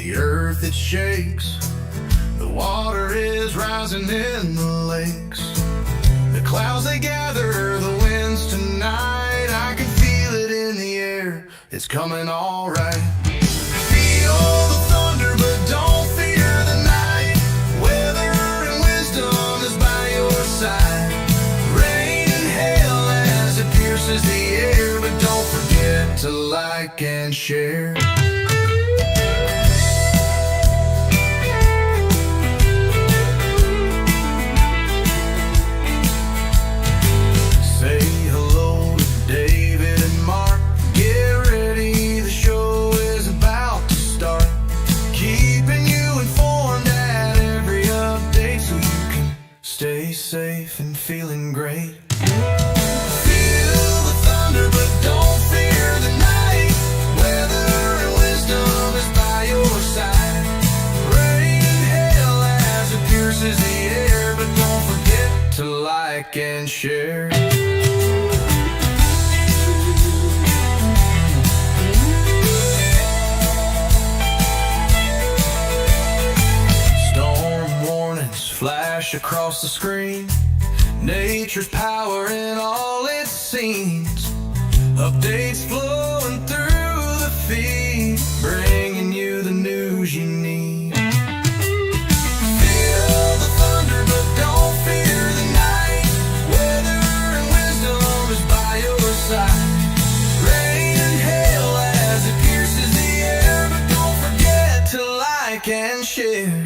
The earth it shakes, the water is rising in the lakes. The clouds they gather, the winds tonight. I can feel it in the air, it's coming all right. Feel the thunder, but don't fear the night. Weather and wisdom is by your side. Rain and hail as it pierces the air, but don't forget to like and share. Say hello to David and Mark. Get ready, the show is about to start. Keeping you informed at every update so you can stay safe and feeling great. Feel the thunder, but don't fear the night. Weather and wisdom is by your side. Rain and hail as it pierces the air, but don't forget to like and share. Storm warnings flash across the screen. Nature's power in all its scenes. Updates flowing through the feed, bringing you the news you need. Feel the thunder, but don't fear the night. Weather and wisdom is by your side. Rain and hail as it pierces the air, but don't forget to like and share.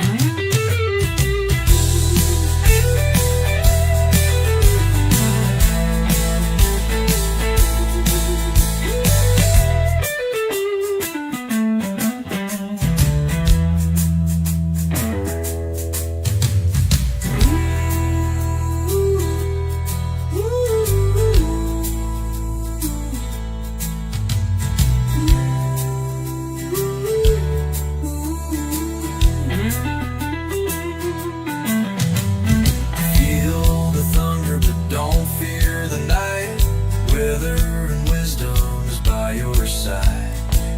Feel the thunder, but don't fear the night. Weather and wisdom is by your side.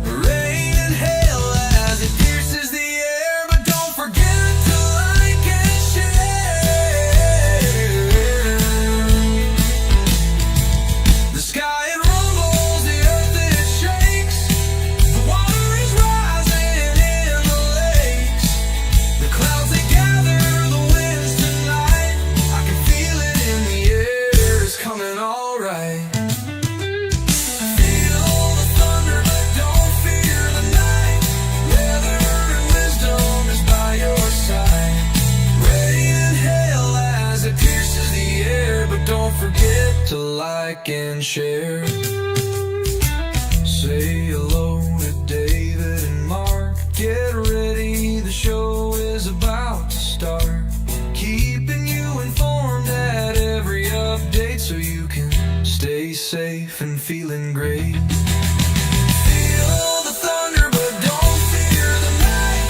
Rain and hail as it pierces the air, but don't forget to like and share. The sky it rumbles, the earth it shakes. The water is rising in the lakes. The clouds they gather, the winds tonight. I can feel it in the air, it's coming all right. Feel the thunder, but don't fear the night. Weather and wisdom is by your side. Rain and hail as it pierces the air, but don't forget to like and share. Say hello to David and Mark. Get ready, the show is about to start. Keeping you informed at every update so you can stay safe and feeling great. Feel the thunder, but don't fear the night.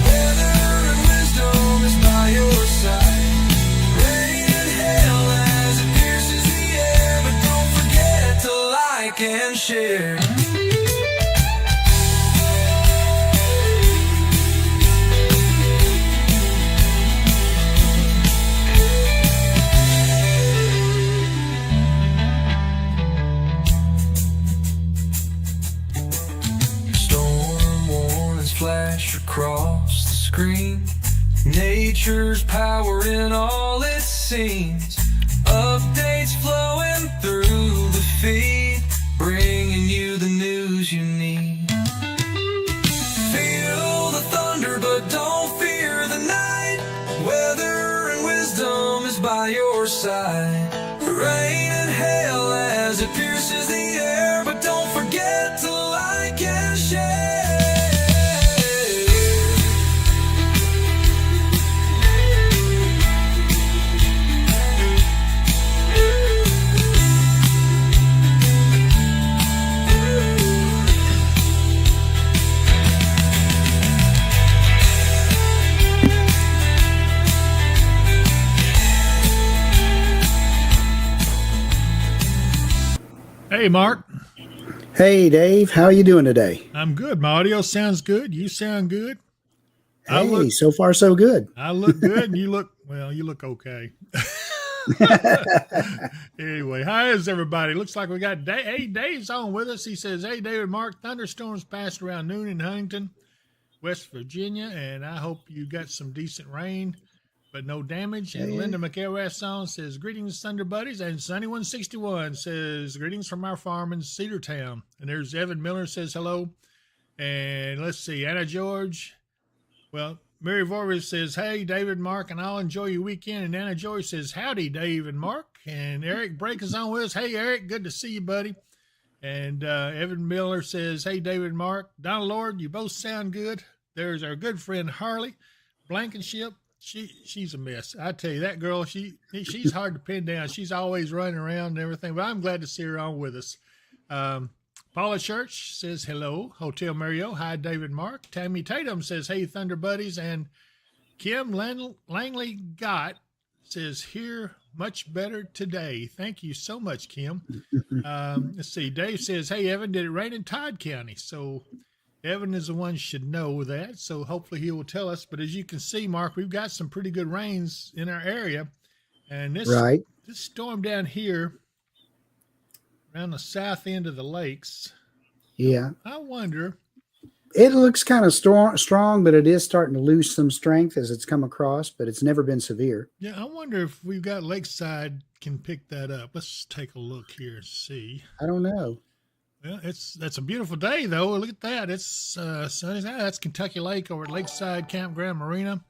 Weather and wisdom is by your side. Rain and hail as it pierces the air, but don't forget to like and share. Storm warnings flash across the screen. Nature's power in all its scenes. Updates flowing through the feed, bringing you the news you need. Feel the thunder, but don't fear the night. Weather and wisdom is by your side. Rain and hail as it pierces the air, but don't forget to like and share. Hey, Mark. Hey, Dave. How are you doing today? I'm good. My audio sounds good. You sound good. I look, Hey, so far so good. I look good, and you look okay. Anyway, hi is everybody. Looks like we got Dave's on with us. He says, "Hey, David, Mark, thunderstorms passed around noon in Huntington, West Virginia, and I hope you got some decent rain, but no damage." And Hey, Linda McElrath says, "Greetings, Thunder Buddies." And Sunny161 says, "Greetings from our farm in Cedartown." And there's Evan Miller says hello. And let's see, Anna George. Well, Mary Vorvis says, "Hey, David, Mark, and I'll enjoy your weekend." And Anna Joy says, "Howdy, Dave and Mark." And Eric Brake is on with us. "Hey, Eric, good to see you, buddy." And Evan Miller says, "Hey, David and Mark. Donald Lord, you both sound good." There's our good friend Harley Blankenship. She's a mess. I tell you, that girl, she's hard to pin down. She's always running around and everything, but I'm glad to see her on with us. Paula Church says hello. Hotel Mario, hi, David Mark. Tammy Tatum says, "Hey, Thunder Buddies." And Kim Langley Gott says, "Here, much better today." Thank you so much, Kim. Let's see. Dave says, "Hey, Evan, did it rain in Todd County?" So Evan is the one should know that. So hopefully he will tell us. But as you can see, Mark, we've got some pretty good rains in our area. And this storm down here around the south end of the lakes. Yeah. I wonder. It looks kind of strong, but it is starting to lose some strength as it's come across, but it's never been severe. Yeah, I wonder if we've got Lakeside can pick that up. Let's take a look here and see. I don't know. Well, that's a beautiful day, though. Look at that. It's sunny. That's Kentucky Lake over at Lakeside Campground Marina.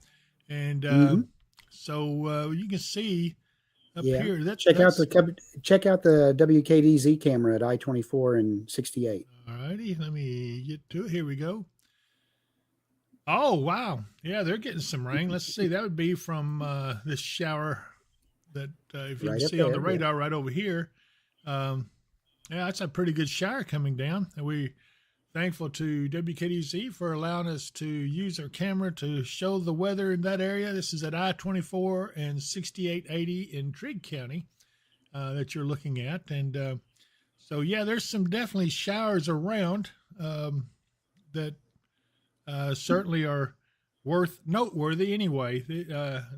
And so you can see up here. Check out the WKDZ camera at I-24 and 68. All righty, let me get to it. Here we go. Oh, wow. Yeah, they're getting some rain. Let's see. That would be from this shower that if you can see on the radar right over here. Yeah, that's a pretty good shower coming down. And we're thankful to WKDZ for allowing us to use their camera to show the weather in that area. This is at I-24 and 6880 in Trigg County that you're looking at. And so, yeah, there's some definitely showers around that certainly are noteworthy anyway.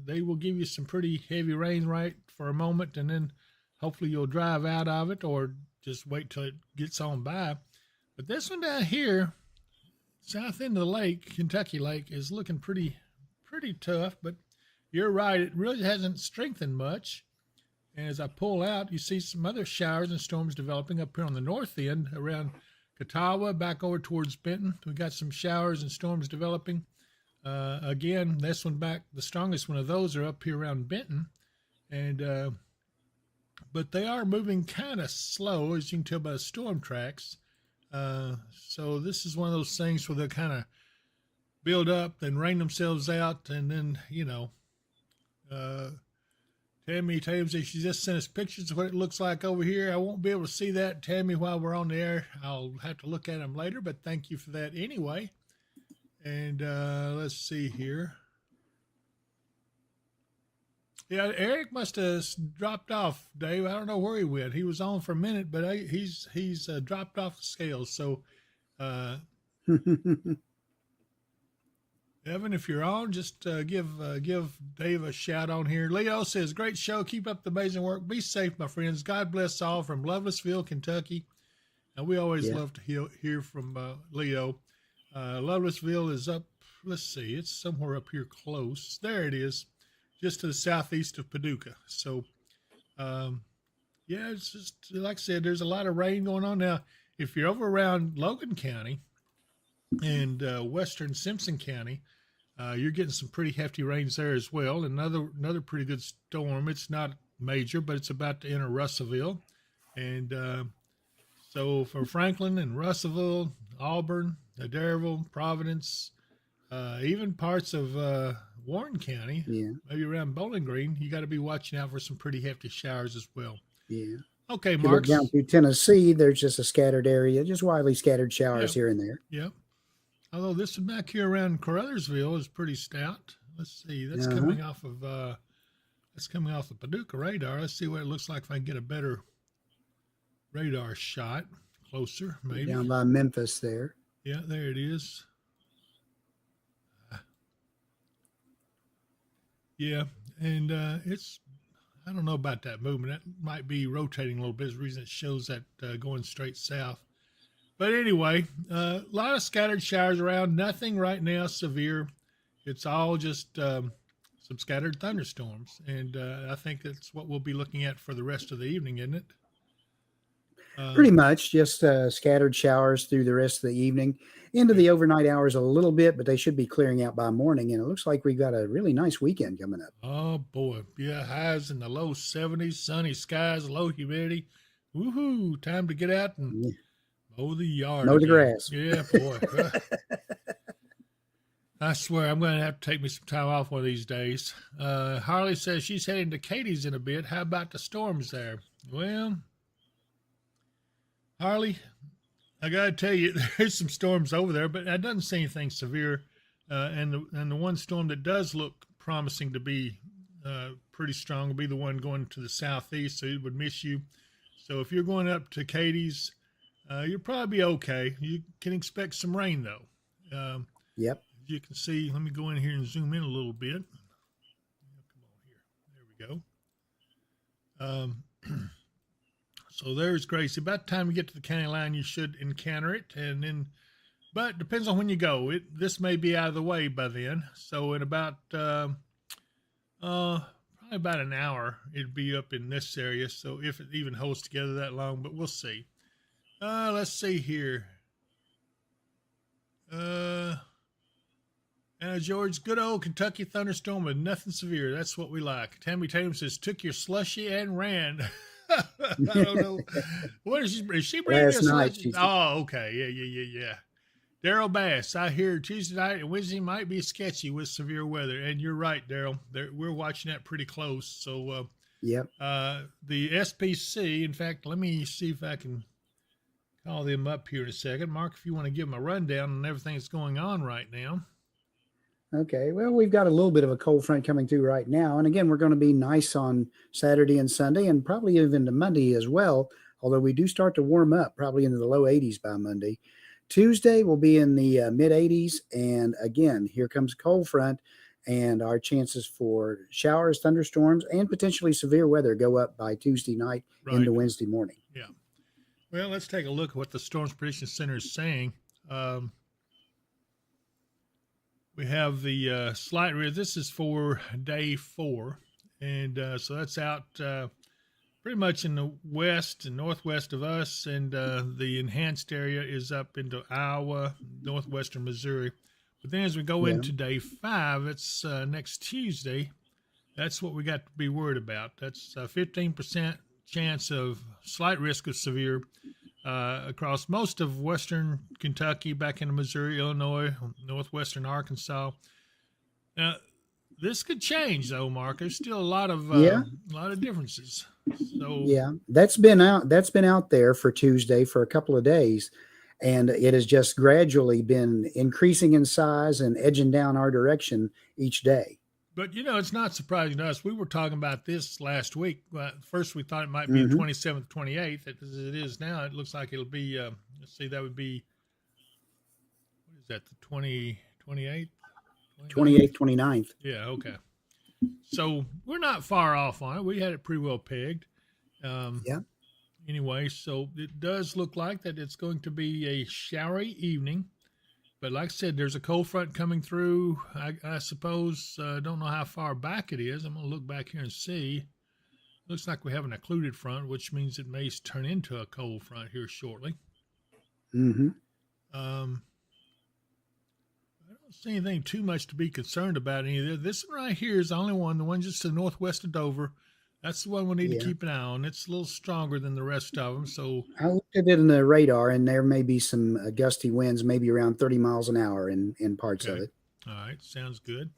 They will give you some pretty heavy rain right for a moment, and then hopefully you'll drive out of it or just wait till it gets on by. But this one down here, south end of the lake, Kentucky Lake, is looking pretty tough. But you're right, it really hasn't strengthened much. And as I pull out, you see some other showers and storms developing up here on the north end around Catawba, back over towards Benton. We've got some showers and storms developing. Again, this one back, the strongest one of those are up here around Benton. And but they are moving kind of slow, as you can tell by the storm tracks. So this is one of those things where they'll kind of build up, then rain themselves out, and then, Tammy says she just sent us pictures of what it looks like over here. I won't be able to see that, Tammy, while we're on the air. I'll have to look at them later, but thank you for that anyway. And let's see here. Yeah, Eric must have dropped off, Dave. I don't know where he went. He was on for a minute, but he's dropped off the scales. So, Evan, if you're on, just give Dave a shout on here. Leo says, "Great show. Keep up the amazing work. Be safe, my friends. God bless all from Lovelessville, Kentucky." And we always love to hear from Leo. Lovelessville is up. Let's see. It's somewhere up here close. There it is, just to the southeast of Paducah. So, it's just like I said. There's a lot of rain going on now. If you're over around Logan County and western Simpson County, you're getting some pretty hefty rains there as well. Another pretty good storm. It's not major, but it's about to enter Russellville. And so for Franklin and Russellville, Auburn, Adairville, Providence, even parts of Warren County, maybe around Bowling Green, you got to be watching out for some pretty hefty showers as well. Yeah. Okay, Mark. Down through Tennessee, there's just a scattered area, just widely scattered showers here and there. Yep. Although this one back here around Caruthersville is pretty stout. Let's see. That's coming off of the Paducah radar. Let's see what it looks like if I can get a better radar shot closer, maybe. Down by Memphis there. Yeah, there it is. Yeah, and it's, I don't know about that movement. That might be rotating a little bit. Is the reason it shows that going straight south. But anyway, a lot of scattered showers around. Nothing right now severe. It's all just some scattered thunderstorms, and I think that's what we'll be looking at for the rest of the evening, isn't it? Pretty much just scattered showers through the rest of the evening, into the overnight hours a little bit, but they should be clearing out by morning. And it looks like we've got a really nice weekend coming up. Oh boy, yeah, highs in the low 70s, sunny skies, low humidity. Woohoo! Time to get out and mow the yard. Mow the again. grass. Yeah, boy. I swear I'm going to have to take me some time off one of these days. Harley says she's heading to Katie's in a bit. How about the storms there? Well, Harley, I got to tell you, there's some storms over there, but I doesn't see anything severe. And the one storm that does look promising to be pretty strong will be the one going to the southeast, so it would miss you. So if you're going up to Katie's, you'll probably be okay. You can expect some rain, though. Yep. As you can see, let me go in here and zoom in a little bit. Come on here. There we go. So there's Gracie. About the time you get to the county line, you should encounter it. And then, but it depends on when you go. This may be out of the way by then. So in about, probably about an hour, it'd be up in this area. So if it even holds together that long, but we'll see. Let's see here. George, good old Kentucky thunderstorm with nothing severe. That's what we like. Tammy Tatum says, took your slushy and ran. I don't know. What is she bringing us? Oh, okay. Yeah. Daryl Bass, I hear Tuesday night and Wednesday might be sketchy with severe weather. And you're right, Daryl. We're watching that pretty close. So, yep. The SPC, in fact, let me see if I can call them up here in a second. Mark, if you want to give them a rundown on everything that's going on right now. Okay, well, we've got a little bit of a cold front coming through right now. And again, we're going to be nice on Saturday and Sunday and probably even to Monday as well, although we do start to warm up probably into the low 80s by Monday. Tuesday will be in the mid 80s. And again, here comes a cold front, and our chances for showers, thunderstorms, and potentially severe weather go up by Tuesday night into Wednesday morning. Yeah. Well, let's take a look at what the Storms Prediction Center is saying. We have the slight risk. This is for day 4. And so that's out pretty much in the west and northwest of us. And the enhanced area is up into Iowa, northwestern Missouri. But then as we go into day 5, it's next Tuesday. That's what we got to be worried about. That's a 15% chance of slight risk of severe across most of western Kentucky, back into Missouri, Illinois, northwestern Arkansas. Now, this could change, though, Mark. There's still a lot of differences. So yeah, that's been out there for Tuesday for a couple of days, and it has just gradually been increasing in size and edging down our direction each day. But, it's not surprising to us. We were talking about this last week. First, we thought it might be the 27th, 28th. As it is now, it looks like it'll be, let's see, that would be, what is that, the 28th? 28th, 29th. Yeah, okay. So we're not far off on it. We had it pretty well pegged. Anyway, so it does look like that it's going to be a showery evening. But like I said, there's a cold front coming through. I suppose, don't know how far back it is. I'm going to look back here and see. Looks like we have an occluded front, which means it may turn into a cold front here shortly. Mm-hmm. I don't see anything too much to be concerned about any of this. This one right here is the only one, the one just to the northwest of Dover. That's the one we need to keep an eye on. It's a little stronger than the rest of them. So I looked at it in the radar, and there may be some gusty winds, maybe around 30 miles an hour in parts of it. All right, sounds good.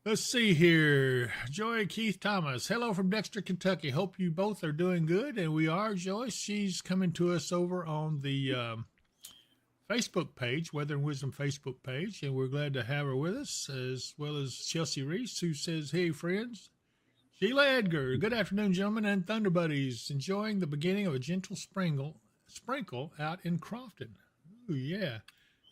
Let's see here. Joy Keith Thomas. Hello from Dexter, Kentucky. Hope you both are doing good. And we are, Joy. She's coming to us over on the Facebook page, Weather and Wisdom Facebook page, and we're glad to have her with us, as well as Chelsea Reese, who says, hey, friends. Sheila Edgar, good afternoon, gentlemen and Thunder Buddies. Enjoying the beginning of a gentle sprinkle out in Crofton. Ooh, yeah.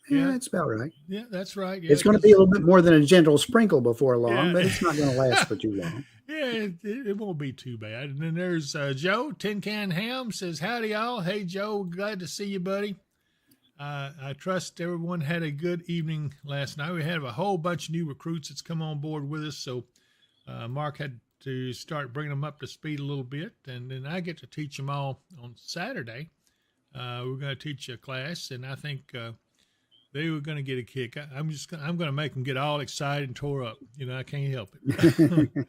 Yeah, it's about right. Yeah, that's right. Yeah, It's going to be a little bit more than a gentle sprinkle before long, yeah. but it's not going to last for too long. Yeah, it won't be too bad. And then there's Joe, Tin Can Ham, says, howdy, y'all. Hey, Joe, glad to see you, buddy. I trust everyone had a good evening last night. We have a whole bunch of new recruits that's come on board with us, so Mark had to start bringing them up to speed a little bit, and then I get to teach them all on Saturday. We're going to teach a class, and I think they were going to get a kick. I'm going to make them get all excited and tore up. I can't help it.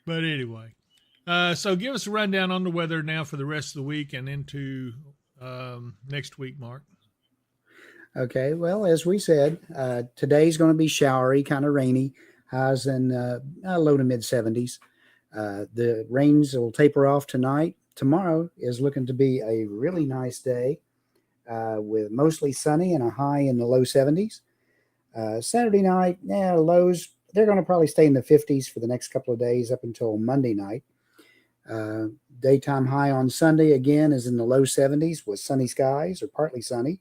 But anyway, so give us a rundown on the weather now for the rest of the week and into next week, Mark. Okay, well, as we said, today's going to be showery, kind of rainy, highs in low to mid 70s. The rains will taper off tonight. Tomorrow is looking to be a really nice day with mostly sunny and a high in the low 70s. Saturday night, lows, they're going to probably stay in the 50s for the next couple of days up until Monday night. Daytime high on Sunday, again, is in the low 70s with sunny skies or partly sunny.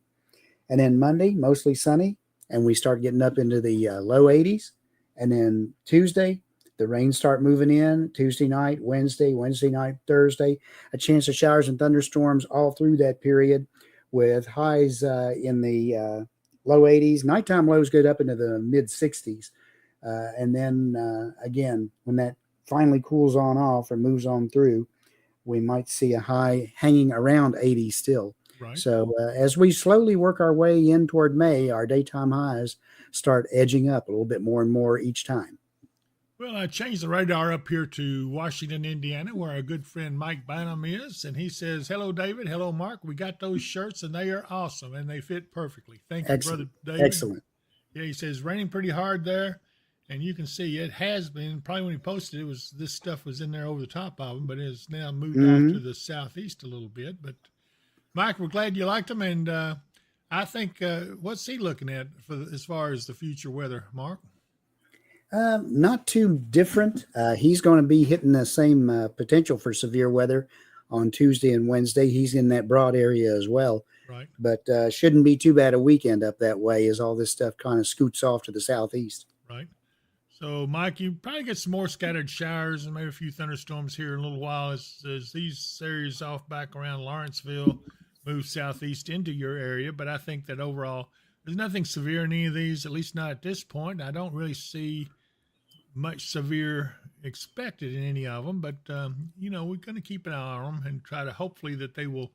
And then Monday, mostly sunny, and we start getting up into the low 80s. And then Tuesday, the rains start moving in. Tuesday night, Wednesday night, Thursday, a chance of showers and thunderstorms all through that period with highs in the low 80s. Nighttime lows get up into the mid 60s. And then again, when that finally cools on off or moves on through, we might see a high hanging around 80 still. Right. So as we slowly work our way in toward May, our daytime highs start edging up a little bit more and more each time. Well, I changed the radar up here to Washington, Indiana, where our good friend Mike Bynum is, and he says, hello, David. Hello, Mark. We got those shirts, and they are awesome, and they fit perfectly. Thank you, Brother David. Excellent. Yeah, he says, raining pretty hard there, and you can see it has been. Probably when he posted it, this stuff was in there over the top of them, but it has now moved off to the southeast a little bit, but Mike, we're glad you liked them, and I think what's he looking at as far as the future weather, Mark? Not too different. He's going to be hitting the same potential for severe weather on Tuesday and Wednesday. He's in that broad area as well. Right. But shouldn't be too bad a weekend up that way as all this stuff kind of scoots off to the southeast. Right. So, Mike, you probably get some more scattered showers and maybe a few thunderstorms here in a little while as these areas off back around Lawrenceville move southeast into your area. But I think that overall there's nothing severe in any of these, at least not at this point. I don't really see much severe expected in any of them. But, we're going to keep an eye on them and try to hopefully that they will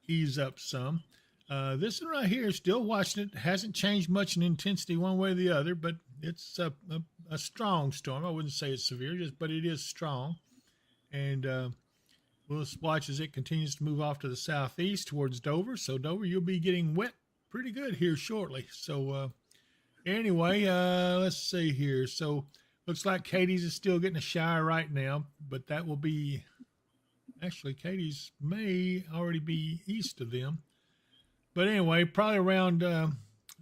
ease up some. This one right here, still watching it, hasn't changed much in intensity one way or the other, but it's a strong storm. I wouldn't say it's severe, but it is strong. And we'll watch as it continues to move off to the southeast towards Dover. So, Dover, you'll be getting wet pretty good here shortly. So, anyway, let's see here. So, looks like Katie's is still getting a shower right now, but that will be – actually, Katie's may already be east of them. But anyway, probably around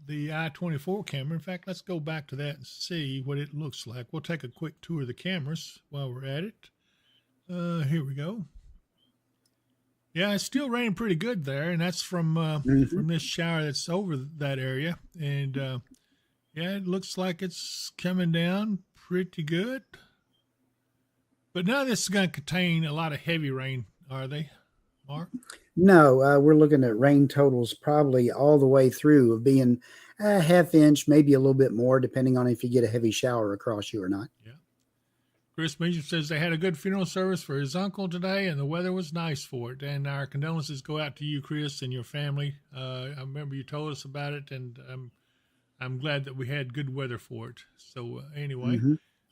the I-24 camera. In fact, let's go back to that and see what it looks like. We'll take a quick tour of the cameras while we're at it. Here we go. Yeah, it's still raining pretty good there, and that's from this shower that's over that area. And, it looks like it's coming down pretty good. But none of this is going to contain a lot of heavy rain, are they, Mark? No, we're looking at rain totals probably all the way through of being a half inch, maybe a little bit more, depending on if you get a heavy shower across you or not. Yeah. Chris Major says they had a good funeral service for his uncle today, and the weather was nice for it. And our condolences go out to you, Chris, and your family. I remember you told us about it, and I'm glad that we had good weather for it. So anyway,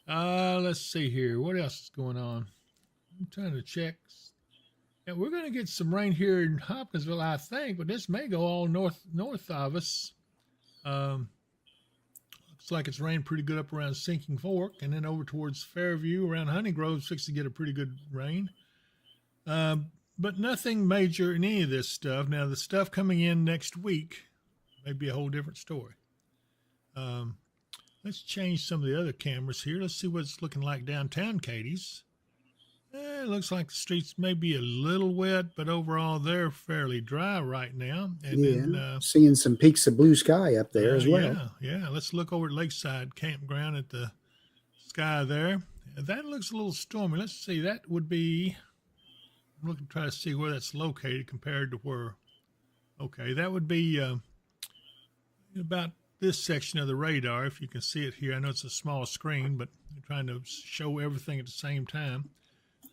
let's see here. What else is going on? I'm trying to check. Yeah, we're going to get some rain here in Hopkinsville, I think, but this may go all north of us. Looks like it's rained pretty good up around Sinking Fork, and then over towards Fairview, around Honey Grove, fixed to get a pretty good rain. But nothing major in any of this stuff. Now, the stuff coming in next week may be a whole different story. Let's change some of the other cameras here. Let's see what it's looking like downtown Katie's. It looks like the streets may be a little wet, but overall they're fairly dry right now. And then seeing some peaks of blue sky up there as well. Yeah. Let's look over at Lakeside Campground at the sky there. That looks a little stormy. Let's see. That would be. I'm looking to try to see where that's located compared to where. Okay, that would be about this section of the radar. If you can see it here, I know it's a small screen, but I'm trying to show everything at the same time.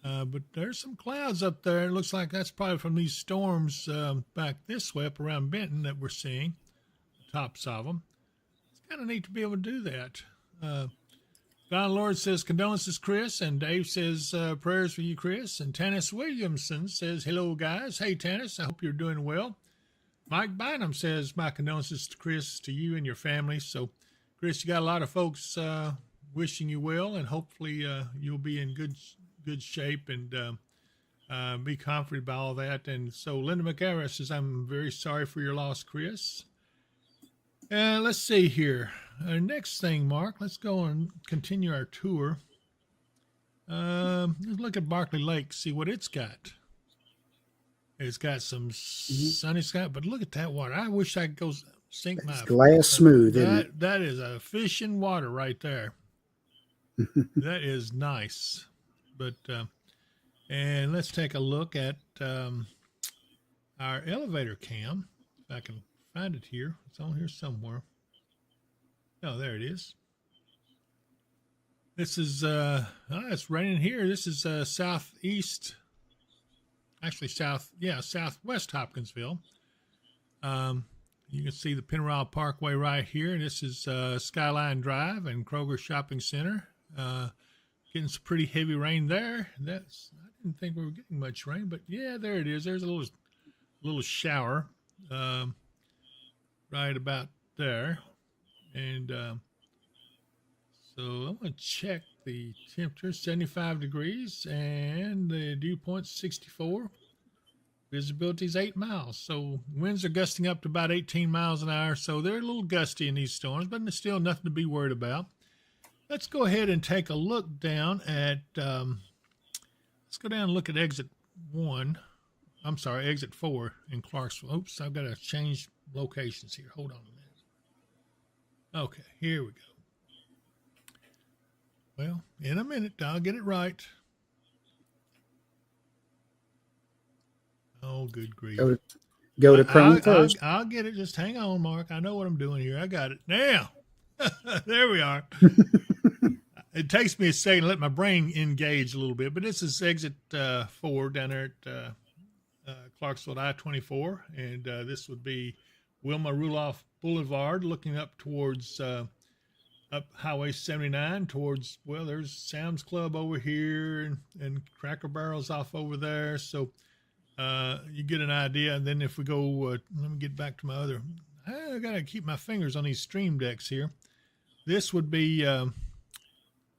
But there's some clouds up there. It looks like that's probably from these storms back this way up around Benton that we're seeing, the tops of them. It's kind of neat to be able to do that. Don Lord says, condolences, Chris. And Dave says, prayers for you, Chris. And Tanis Williamson says, hello, guys. Hey, Tanis, I hope you're doing well. Mike Bynum says, my condolences to Chris, to you and your family. So, Chris, you got a lot of folks wishing you well, and hopefully you'll be in good shape and be comforted by all that. And so Linda McGarrett says, I'm very sorry for your loss, Chris. Let's see here. Our next thing, Mark, let's go and continue our tour. Let's look at Barkley Lake, see what it's got. It's got some sunny sky, but look at that water. I wish I could go sink my glass smooth. That is a fish in water right there. That is nice. But and let's take a look at our elevator cam. If I can find it here. It's on here somewhere. Oh, there it is. This is it's raining here. This is southeast. Actually, southwest Hopkinsville. You can see the Pennyrile Parkway right here. This is Skyline Drive and Kroger Shopping Center. Getting some pretty heavy rain there. I didn't think we were getting much rain, but yeah, there it is. There's a little shower right about there. And so I'm going to check the temperature, 75 degrees, and the dew point's 64. Visibility is 8 miles. So winds are gusting up to about 18 miles an hour. So they're a little gusty in these storms, but there's still nothing to be worried about. Let's go ahead and take a look down at, let's go down and look at exit 4 in Clarksville. Oops, I've got to change locations here. Hold on a minute. Okay, here we go. Well, in a minute, I'll get it right. Oh, good grief. Go to Chrome first. I'll get it. Just hang on, Mark. I know what I'm doing here. I got it. Now, there we are. It takes me a second to let my brain engage a little bit, but this is exit 4 down there at Clarksville I-24, and this would be Wilma Rudolph Boulevard, looking up towards up Highway 79 towards, well, there's Sam's Club over here and Cracker Barrel's off over there. So you get an idea. And then if we go, let me get back to my other, I got to keep my fingers on these stream decks here. This would be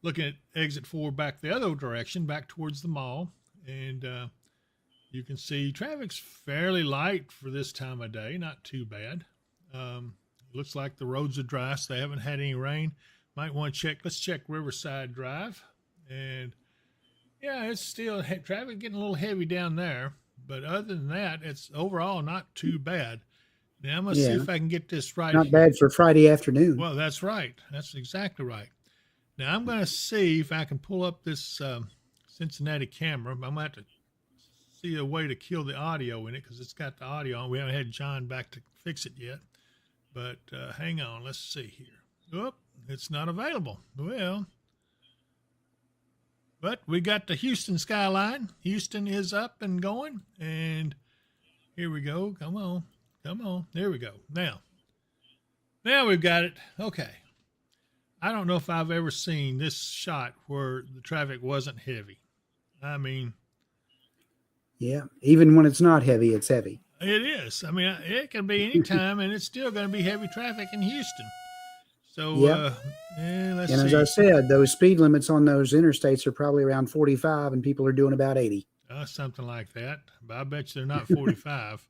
looking at exit 4 back the other direction, back towards the mall. And you can see traffic's fairly light for this time of day, not too bad. Looks like the roads are dry, so they haven't had any rain. Might want to check. Let's check Riverside Drive. And, yeah, it's still traffic getting a little heavy down there. But other than that, it's overall not too bad. Now, I'm going to see if I can get this right. Not bad for Friday afternoon. Well, that's right. That's exactly right. Now, I'm going to see if I can pull up this Cincinnati camera. I'm going to have to see a way to kill the audio in it because it's got the audio on. We haven't had John back to fix it yet. But hang on, let's see here. Oh, it's not available. Well, but we got the Houston skyline. Houston is up and going. And here we go. Come on. There we go. Now we've got it. Okay. I don't know if I've ever seen this shot where the traffic wasn't heavy. I mean. Yeah, even when it's not heavy, it's heavy. It is. I mean, it can be any time, and it's still going to be heavy traffic in Houston. So, let's see. And as I said, those speed limits on those interstates are probably around 45, and people are doing about 80. Something like that. But I bet you they're not 45.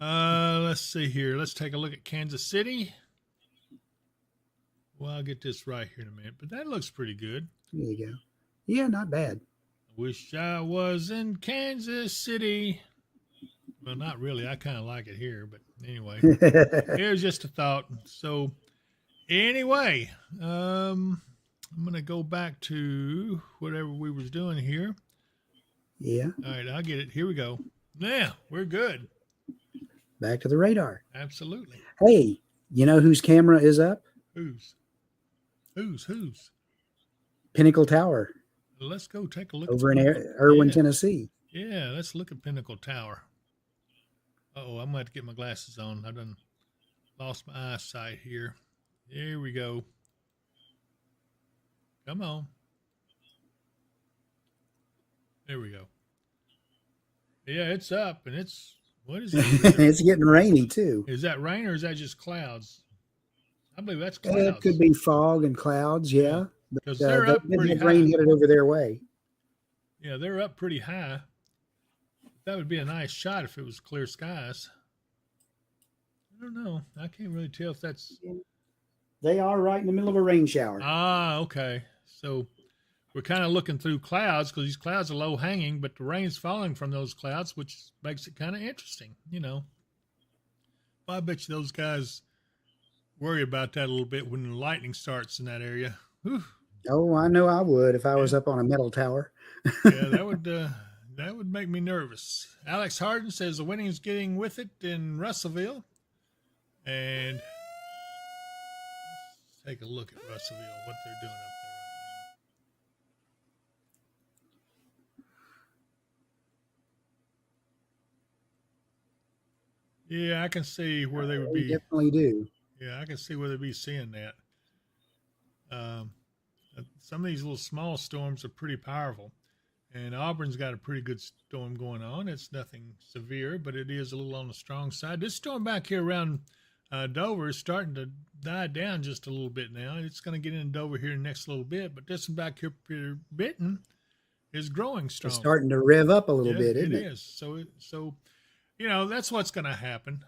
Let's see here. Let's take a look at Kansas City. Well, I'll get this right here in a minute, but that looks pretty good. There you go. Yeah, not bad. Wish I was in Kansas City. Well, not really. I kind of like it here, but anyway, it was just a thought. So, anyway, I'm gonna go back to whatever we was doing here. Yeah. All right, I'll get it. Here we go. Yeah, we're good. Back to the radar. Absolutely. Hey, you know whose camera is up? Whose? Pinnacle Tower Let's go take a look. over in Irwin, yeah. Tennessee. Yeah, let's look at Pinnacle Tower. Oh, I'm going to have to get my glasses on. I done lost my eyesight here. Here we go. Come on. There we go. Yeah, it's up, and it's, what is it? It's getting rainy too. Is that rain or is that just clouds? I believe that's clouds. It could be fog and clouds, yeah. Because they're up pretty high. Rain headed over their way. Yeah, they're up pretty high. That would be a nice shot if it was clear skies. I don't know. I can't really tell if that's... They are right in the middle of a rain shower. Ah, okay. So we're kind of looking through clouds because these clouds are low hanging, but the rain's falling from those clouds, which makes it kind of interesting, you know. Well, I bet you those guys worry about that a little bit when the lightning starts in that area. Whew. Oh, I know I would if I was up on a metal tower. Yeah, that would make me nervous. Alex Harden says the winning's getting with it in Russellville. And let's take a look at Russellville, what they're doing up there right now. Yeah, I can see where they would be. They definitely do. Yeah, I can see where they'd be seeing that. Some of these little small storms are pretty powerful. And Auburn's got a pretty good storm going on. It's nothing severe, but it is a little on the strong side. This storm back here around Dover is starting to die down just a little bit now. It's going to get into Dover here in the next little bit, but this one back here, Benton, is growing strong. It's starting to rev up a little bit, isn't it? It is. So, you know, that's what's going to happen.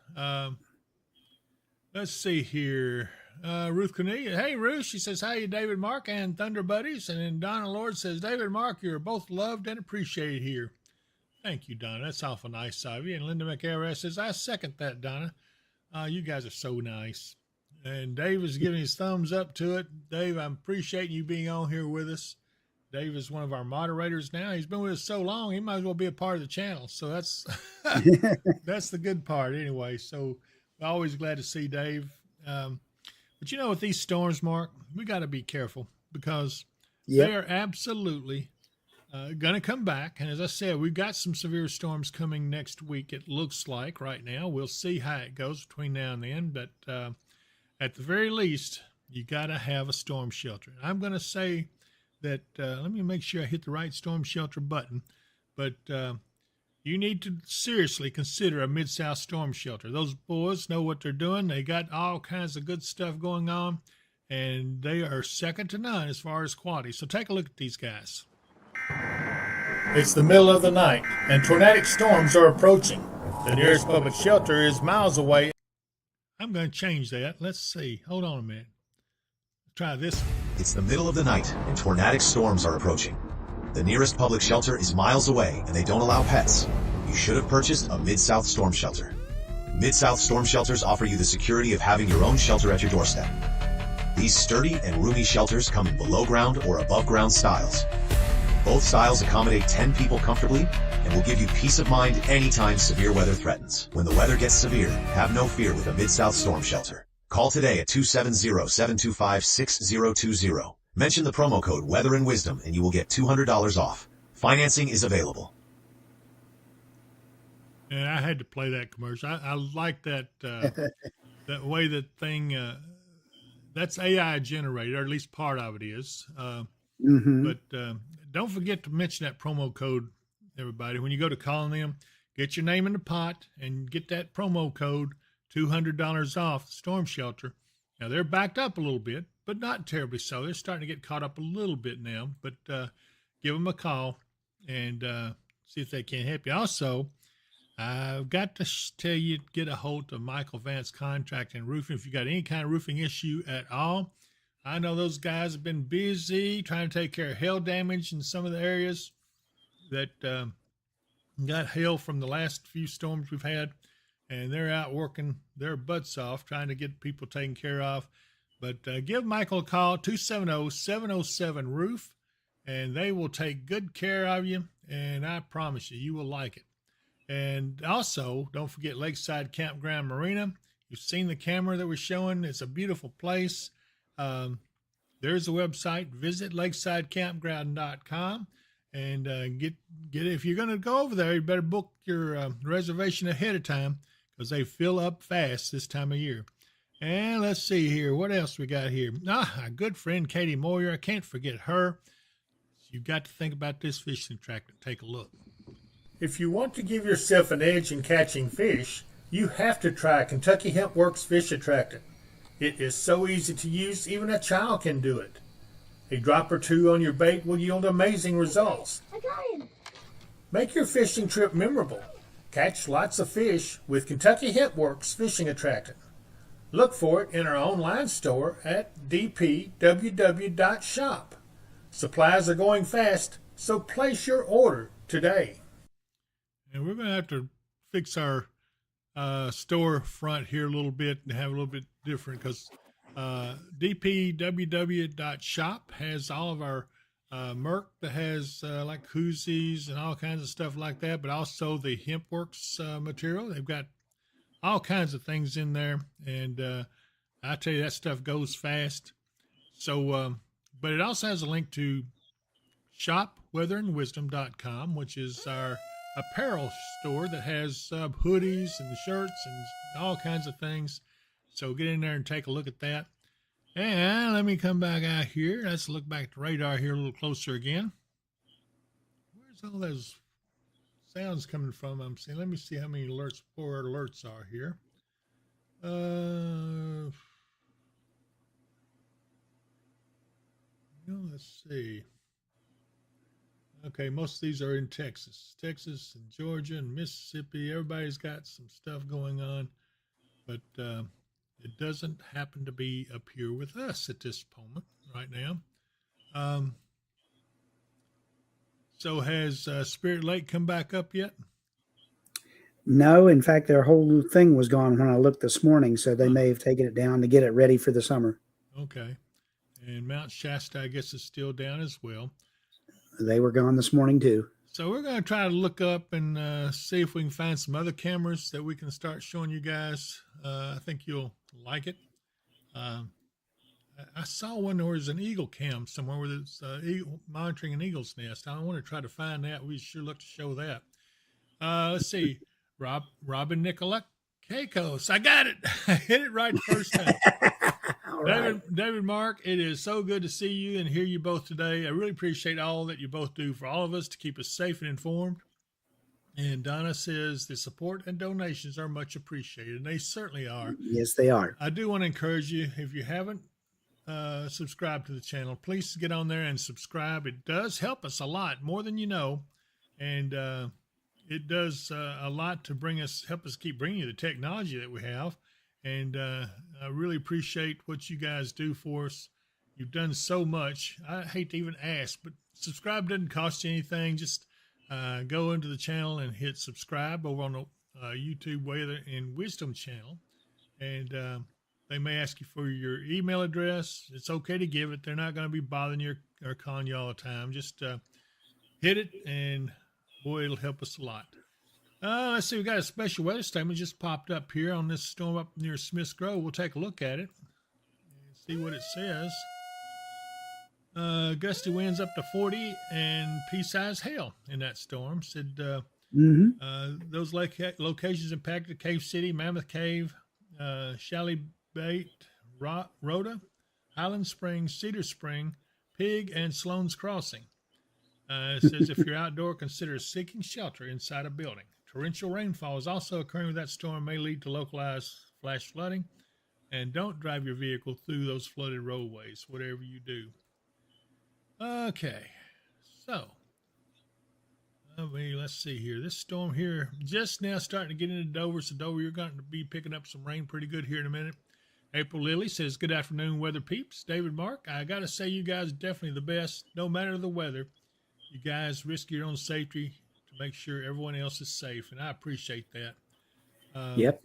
Let's see here. Ruth Cornelia. Hey, Ruth. She says, hi, David, Mark, and Thunder Buddies. And then Donna Lord says, David and Mark, you're both loved and appreciated here. Thank you, Donna. That's awful nice of you. And Linda McArras says, I second that, Donna. You guys are so nice. And Dave is giving his thumbs up to it. Dave, I'm appreciating you being on here with us. Dave is one of our moderators now. He's been with us so long, he might as well be a part of the channel. So that's that's the good part anyway. So always glad to see Dave. But you know, with these storms, Mark, we got to be careful because they are absolutely going to come back. And as I said, we've got some severe storms coming next week, it looks like right now. We'll see how it goes between now and then. But at the very least, you got to have a storm shelter. I'm going to say that, let me make sure I hit the right storm shelter button. But you need to seriously consider a Mid-South storm shelter. Those boys know what they're doing. They got all kinds of good stuff going on, and they are second to none as far as quality. So take a look at these guys. It's the middle of the night, and tornadic storms are approaching. The nearest public shelter is miles away. I'm going to change that. Let's see. Hold on a minute. Try this one. It's the middle of the night, and tornadic storms are approaching. The nearest public shelter is miles away, and they don't allow pets. You should have purchased a Mid-South storm shelter. Mid-South storm shelters offer you the security of having your own shelter at your doorstep. These sturdy and roomy shelters come in below ground or above ground styles. Both styles accommodate 10 people comfortably and will give you peace of mind anytime severe weather threatens. When the weather gets severe, have no fear with a Mid-South storm shelter. Call today at 270-725-6020. Mention the promo code Weather and Wisdom and you will get $200 off. Financing is available. And I had to play that commercial. I like that that way that thing. That's AI generated, or at least part of it is. But don't forget to mention that promo code, everybody. When you go to calling them, get your name in the pot and get that promo code, $200 off the storm shelter. Now, they're backed up a little bit, but not terribly so. They're starting to get caught up a little bit now. But give them a call and see if they can help you. Also, I've got to tell you, get a hold of Michael Vance Contract and Roofing. If you got any kind of roofing issue at all, I know those guys have been busy trying to take care of hail damage in some of the areas. that got hail from the last few storms we've had, and they're out working their butts off trying to get people taken care of. But give Michael a call, 270-707-ROOF, and they will take good care of you, and I promise you, you will like it. And also, don't forget Lakeside Campground Marina. You've seen the camera that we're showing. It's a beautiful place. There's the website. Visit lakesidecampground.com and get it. If you're going to go over there, you better book your reservation ahead of time because they fill up fast this time of year. And let's see here. What else we got here? Our good friend Katie Moyer. I can't forget her. You've got to think about this fishing attractant. Take a look. If you want to give yourself an edge in catching fish, you have to try Kentucky Hemp Works Fish Attractant. It is so easy to use, even a child can do it. A drop or two on your bait will yield amazing results. I got him. Make your fishing trip memorable. Catch lots of fish with Kentucky Hemp Works Fishing Attractant. Look for it in our online store at dpww.shop. Supplies are going fast, so place your order today. And we're going to have to fix our store front here a little bit and have a little bit different because dpww.shop has all of our Merc that has like koozies and all kinds of stuff like that, but also the HempWorks material. They've got all kinds of things in there, and I tell you, that stuff goes fast. So, but it also has a link to shopweatherandwisdom.com, which is our apparel store that has hoodies and shirts and all kinds of things. So get in there and take a look at that. And let me come back out here. Let's look back at the radar here a little closer again. Where's all those sounds coming from? I'm seeing. Let me see how many alerts, 4 alerts are here. Let's see. Okay, most of these are in Texas and Georgia and Mississippi. Everybody's got some stuff going on, but it doesn't happen to be up here with us at this moment right now. So has Spirit Lake come back up yet? No, in fact, their whole thing was gone when I looked this morning, so they may have taken it down to get it ready for the summer. Okay. And Mount Shasta, I guess, is still down as well. They were gone this morning, too. So we're going to try to look up and see if we can find some other cameras that we can start showing you guys. I think you'll like it. I saw one where there's an eagle cam somewhere where there's monitoring an eagle's nest. I want to try to find that. We sure look to show that. Let's see. Robin Nicolette Keikos. I got it. I hit it right the first time. David Mark, it is so good to see you and hear you both today. I really appreciate all that you both do for all of us to keep us safe and informed. And Donna says the support and donations are much appreciated, and they certainly are. Yes, they are. I do want to encourage you, if you haven't subscribed to the channel, please get on there and subscribe. It does help us a lot, more than you know, and it does a lot to help us keep bringing you the technology that we have. And I really appreciate what you guys do for us. You've done so much. I hate to even ask, but subscribe doesn't cost you anything. Just go into the channel and hit subscribe over on the YouTube Weather and Wisdom channel. And they may ask you for your email address. It's okay to give it. They're not going to be bothering you or calling you all the time. Just hit it, and boy, it'll help us a lot. Let's see, we got a special weather statement just popped up here on this storm up near Smith's Grove. We'll take a look at it and see what it says. Gusty winds up to 40 and pea-sized hail in that storm. Said those locations impacted Cave City, Mammoth Cave, Shalley Bait, Rhoda, Highland Springs, Cedar Spring, Pig, and Sloan's Crossing. It says if you're outdoor, consider seeking shelter inside a building. Torrential rainfall is also occurring with that storm, may lead to localized flash flooding. And don't drive your vehicle through those flooded roadways, whatever you do. Okay, so let's see here. This storm here just now starting to get into Dover. So Dover, you're going to be picking up some rain pretty good here in a minute. April Lily says, good afternoon, weather peeps. David Mark, I got to say you guys are definitely the best, no matter the weather. you guys risk your own safety to make sure everyone else is safe, and I appreciate that. Yep.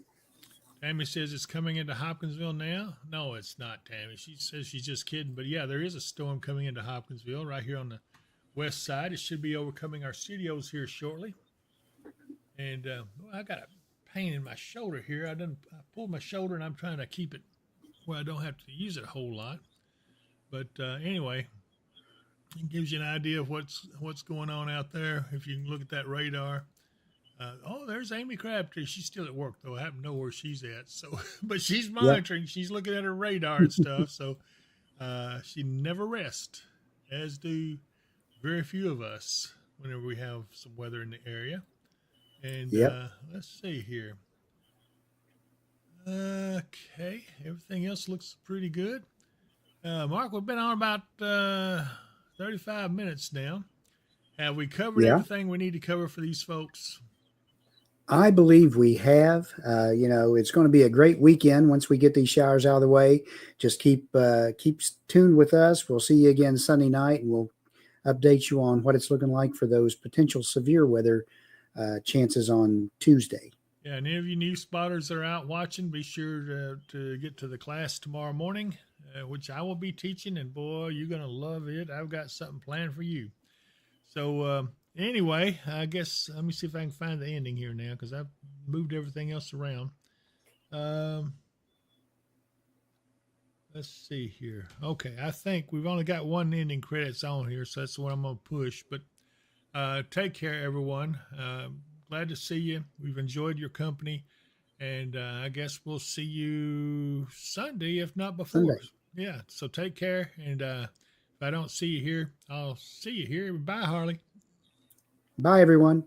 Tammy says it's coming into Hopkinsville now. No, it's not, Tammy. She says she's just kidding. But yeah, there is a storm coming into Hopkinsville right here on the west side. It should be overcoming our studios here shortly. And I got a pain in my shoulder here. I pulled my shoulder, and I'm trying to keep it where I don't have to use it a whole lot. But anyway, it gives you an idea of what's going on out there. If you can look at that radar. There's Amy Crabtree. She's still at work, though. I happen to know where she's at. So, but she's monitoring. Yep. She's looking at her radar and stuff. So she never rests, as do very few of us whenever we have some weather in the area. And let's see here. Okay, everything else looks pretty good. Mark, we've been on about 35 minutes now. Have we covered everything we need to cover for these folks? I believe we have. It's going to be a great weekend once we get these showers out of the way. Just keep tuned with us. We'll see you again Sunday night, and we'll update you on what it's looking like for those potential severe weather chances on Tuesday. Yeah, and any of you new spotters that are out watching, be sure to get to the class tomorrow morning, which I will be teaching, and boy, you're going to love it. I've got something planned for you. So anyway, I guess let me see if I can find the ending here now, because I've moved everything else around. Let's see here. Okay, I think we've only got one ending credits on here, so that's the one I'm going to push. But take care, everyone. Glad to see you. We've enjoyed your company, and I guess we'll see you Sunday, if not before. Sunday. Yeah, so take care, and if I don't see you here, I'll see you here. Bye, Harley. Bye, everyone.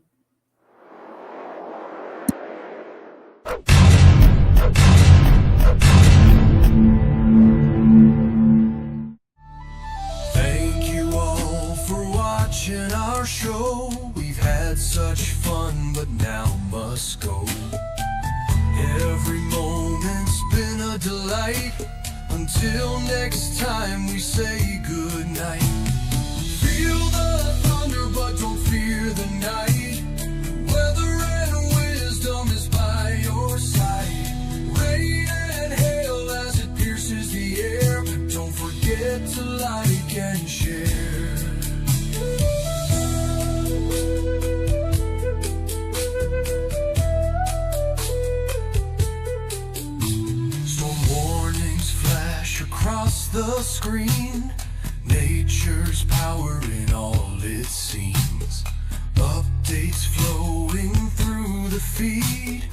Thank you all for watching our show. We've had such fun, but now must go. Every moment's been a delight. Until next time, we say good night. Feel the thunder, but don't fear the night. Weather and wisdom is by your side. Rain and hail as it pierces the air, but don't forget to like and share. Across the screen, nature's power in all it seems. Updates flowing through the feed.